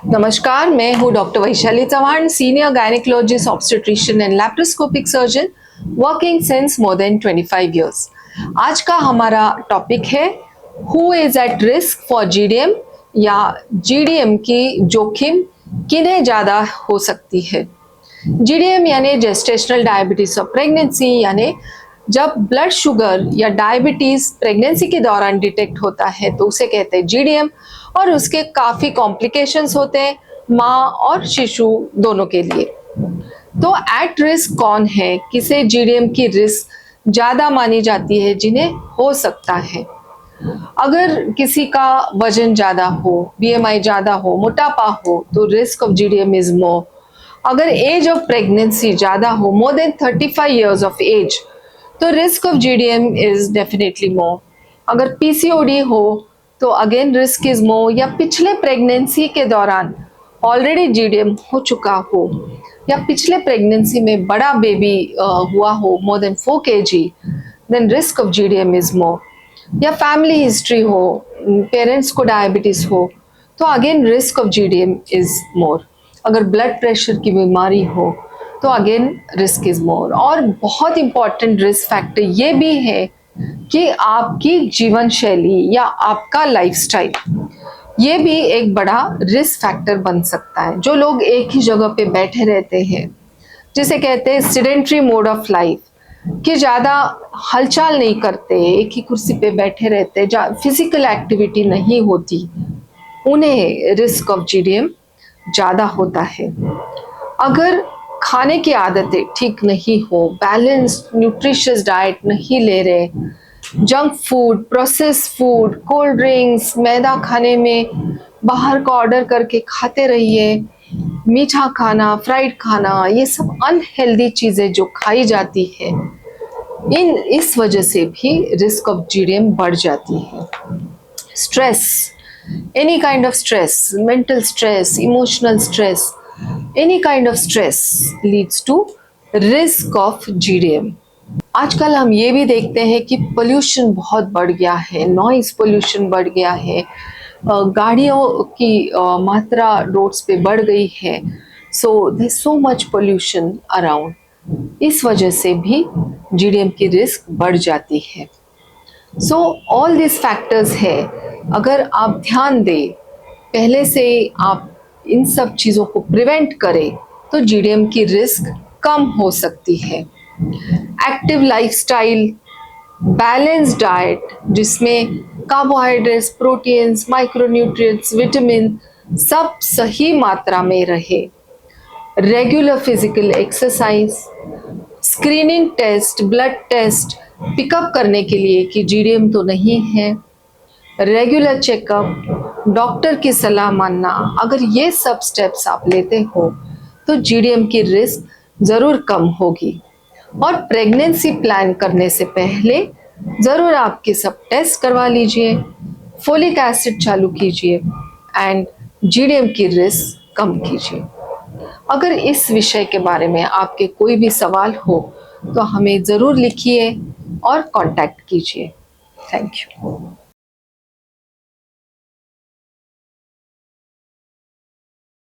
नमस्कार, मैं हूँ doctor Vaishali Chauhan, senior gynecologist, obstetrician and laparoscopic surgeon working since more than 25 years. आज का हमारा टॉपिक है who is at risk for GDM या जीडीएम की जोखिम किन्हें ज़्यादा हो सकती है। जीडीएम यानी जेस्टेशनल डायबिटीज ऑफ प्रेगनेंसी, यानी जब ब्लड शुगर या डायबिटीज प्रेगनेंसी के दौरान डिटेक्ट होता है तो उसे कहते हैं जीडीएम, और उसके काफी कॉम्प्लिकेशंस होते हैं माँ और शिशु दोनों के लिए। तो एट रिस्क कौन है, किसे जीडीएम की रिस्क ज्यादा मानी जाती है, जिन्हें हो सकता है। अगर किसी का वजन ज्यादा हो, बीएमआई ज्यादा हो, मोटापा हो तो risk of GDM is more. अगर एज ऑफ प्रेगनेंसी ज्यादा हो, more than 35 years of age, तो risk of GDM is definitely more. अगर पीसीओडी हो तो अगेन रिस्क इज मोर, या पिछले प्रेगनेंसी के दौरान ऑलरेडी जीडीएम हो चुका हो, या पिछले प्रेगनेंसी में बड़ा बेबी हुआ हो more than 4 kg, then risk of GDM is more. या फैमिली हिस्ट्री हो, पेरेंट्स को डायबिटीज हो, तो again risk of GDM is more. अगर ब्लड प्रेशर की बीमारी हो तो अगेन रिस्क इज मोर। और बहुत इंपॉर्टेंट रिस्क फैक्टर ये भी है कि आपकी जीवन शैली या आपका लाइफस्टाइल, ये भी एक बड़ा रिस्क फैक्टर बन सकता है। जो लोग एक ही जगह पे बैठे रहते हैं, जिसे कहते हैं सेडेंटरी मोड ऑफ लाइफ, कि ज़्यादा हलचल नहीं करते, एक ही कुर्सी पे बैठे रहते, फिजिकल एक्टिविटी नहीं होती, उन्हें रिस्क ऑफ जीडीएम ज़्यादा होता है। अगर खाने की आदतें ठीक नहीं हो, बैलेंस्ड न्यूट्रिशियस डाइट नहीं ले रहे, junk food, process food, cold drinks, मैदा खाने में बाहर का ऑर्डर करके खाते रहिए, मीठा खाना, फ्राइड खाना, ये सब अनहेल्दी चीज़ें जो खाई जाती है, इस वजह से भी रिस्क ऑफ जीडीएम बढ़ जाती है। Stress, any kind of stress, mental stress, emotional stress, any kind of stress leads to risk of GDM। आजकल हम ये भी देखते हैं कि पोल्यूशन बहुत बढ़ गया है, नॉइज पोल्यूशन बढ़ गया है, गाड़ियों की मात्रा रोड्स पे बढ़ गई है, so there so much pollution around. इस वजह से भी जीडीएम की रिस्क बढ़ जाती है। सो ऑल दिस फैक्टर्स है, अगर आप ध्यान दें, पहले से आप इन सब चीज़ों को प्रिवेंट करें तो जीडीएम की रिस्क कम हो सकती है। एक्टिव लाइफस्टाइल, बैलेंस डाइट जिसमें कार्बोहाइड्रेट्स, प्रोटीन्स, माइक्रोन्यूट्रिएंट्स, विटामिन सब सही मात्रा में रहे, regular physical exercise, screening test, blood test pick up करने के लिए कि जीडीएम तो नहीं है, रेगुलर चेकअप, डॉक्टर की सलाह मानना, अगर ये सब स्टेप्स आप लेते हो तो जीडीएम की रिस्क ज़रूर कम होगी। और प्रेगनेंसी प्लान करने से पहले ज़रूर आपके सब टेस्ट करवा लीजिए, फोलिक एसिड चालू कीजिए एंड जीडीएम की रिस्क कम कीजिए। अगर इस विषय के बारे में आपके कोई भी सवाल हो तो हमें ज़रूर लिखिए और कांटेक्ट कीजिए। Thank you.